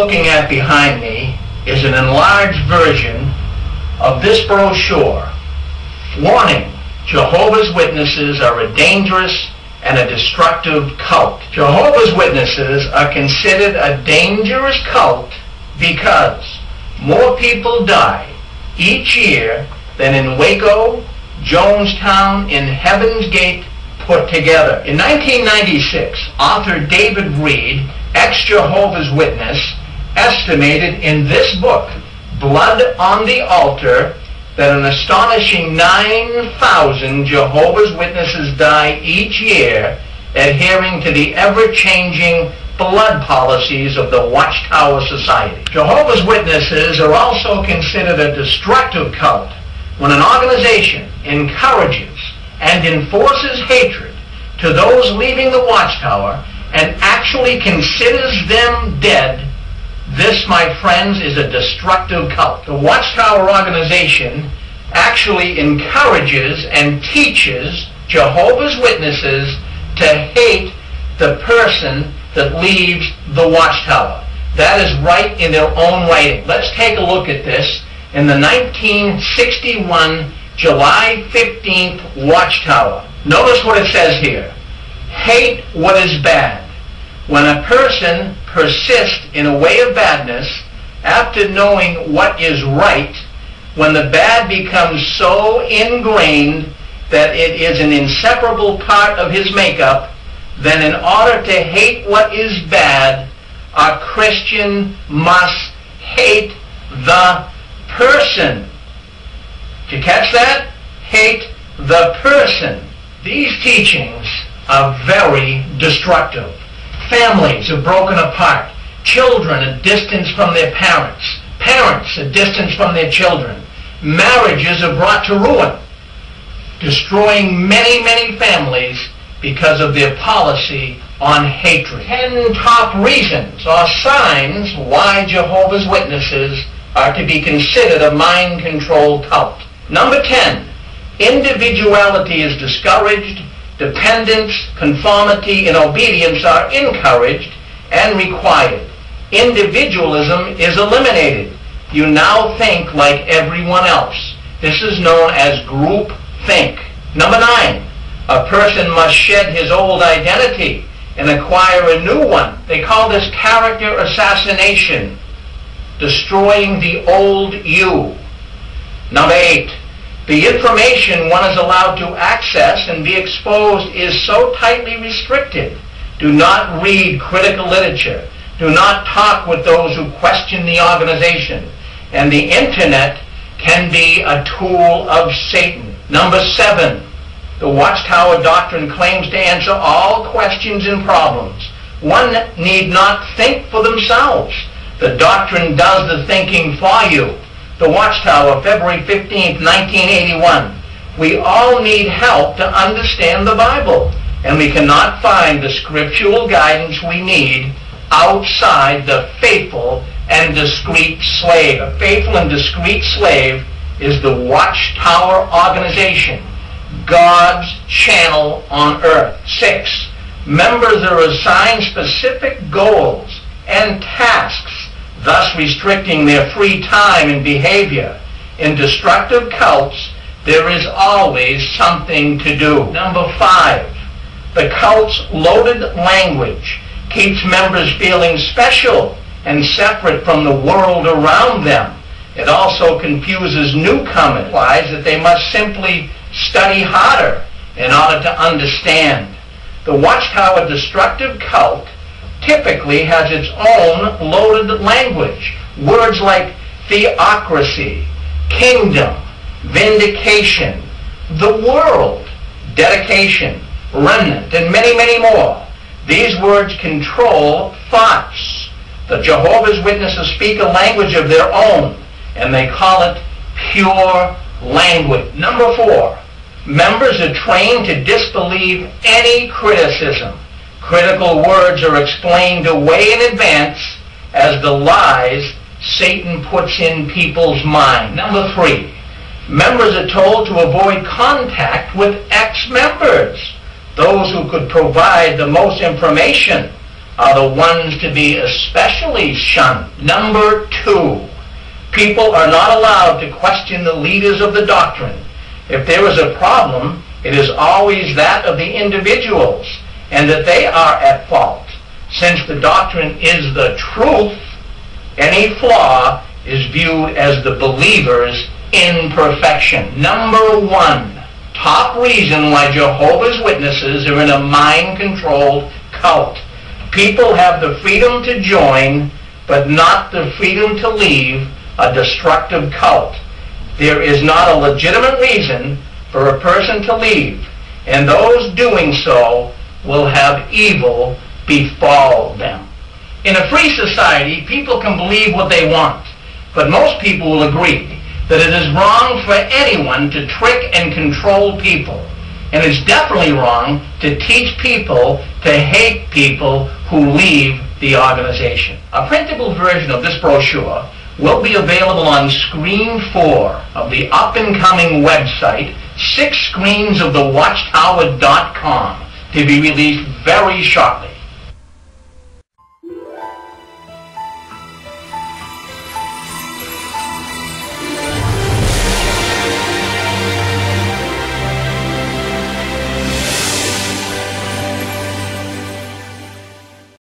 looking at behind me is an enlarged version of this brochure. Warning: Jehovah's Witnesses are a dangerous and a destructive cult. Jehovah's Witnesses are considered a dangerous cult because more people die each year than in Waco, Jonestown, and Heaven's Gate put together. In 1996, author David Reed, ex-Jehovah's Witness, estimated in this book, Blood on the Altar, that an astonishing 9,000 Jehovah's Witnesses die each year adhering to the ever-changing blood policies of the Watchtower Society. Jehovah's Witnesses are also considered a destructive cult when an organization encourages and enforces hatred to those leaving the Watchtower and actually considers them dead. This, my friends, is a destructive cult. The Watchtower organization actually encourages and teaches Jehovah's Witnesses to hate the person that leaves the Watchtower. That is right in their own writing. Let's take a look at this in the 1961 July 15th Watchtower. Notice what it says here. Hate what is bad. When a person persists in a way of badness after knowing what is right, when the bad becomes so ingrained that it is an inseparable part of his makeup, then in order to hate what is bad, a Christian must hate the person. Did you catch that? Hate the person. These teachings are very destructive. Families are broken apart. Children are distanced from their parents. Parents are distanced from their children. Marriages are brought to ruin, destroying many, many families because of their policy on hatred. 10 top reasons or signs why Jehovah's Witnesses are to be considered a mind-controlled cult. Number 10, individuality is discouraged. Dependence, conformity, and obedience are encouraged and required. Individualism is eliminated. You now think like everyone else. This is known as group think. Number 9, a person must shed his old identity and acquire a new one. They call this character assassination, destroying the old you. Number 8, the information one is allowed to access and be exposed is so tightly restricted. Do not read critical literature. Do not talk with those who question the organization. And the internet can be a tool of Satan. Number 7, the Watchtower doctrine claims to answer all questions and problems. One need not think for themselves. The doctrine does the thinking for you. The Watchtower, February 15th, 1981. We all need help to understand the Bible, and we cannot find the scriptural guidance we need outside the faithful and discreet slave. A faithful and discreet slave is the Watchtower organization, God's channel on earth. 6, members are assigned specific goals and tasks, thus restricting their free time and behavior. In destructive cults, there is always something to do. Number 5, the cult's loaded language keeps members feeling special and separate from the world around them. It also confuses newcomers, implies that they must simply study harder in order to understand. The Watchtower destructive cult typically has its own loaded language. Words like theocracy, kingdom, vindication, the world, dedication, remnant, and many, many more. These words control thoughts. The Jehovah's Witnesses speak a language of their own, and they call it pure language. Number 4, members are trained to disbelieve any criticism. Critical words are explained away in advance as the lies Satan puts in people's mind. Number 3, members are told to avoid contact with ex-members, those who could provide the most information are the ones to be especially shunned. Number 2, people are not allowed to question the leaders of the doctrine. If there is a problem, it is always that of the individuals, and that they are at fault. Since the doctrine is the truth, any flaw is viewed as the believer's imperfection. Number 1, top reason why Jehovah's Witnesses are in a mind-controlled cult. People have the freedom to join, but not the freedom to leave a destructive cult. There is not a legitimate reason for a person to leave, and those doing so will have evil befall them. In a free society, people can believe what they want, but most people will agree that it is wrong for anyone to trick and control people, and it's definitely wrong to teach people to hate people who leave the organization. A printable version of this brochure will be available on screen 4 of the up-and-coming website, 6 screens of the Watchtower.com, to be released very shortly.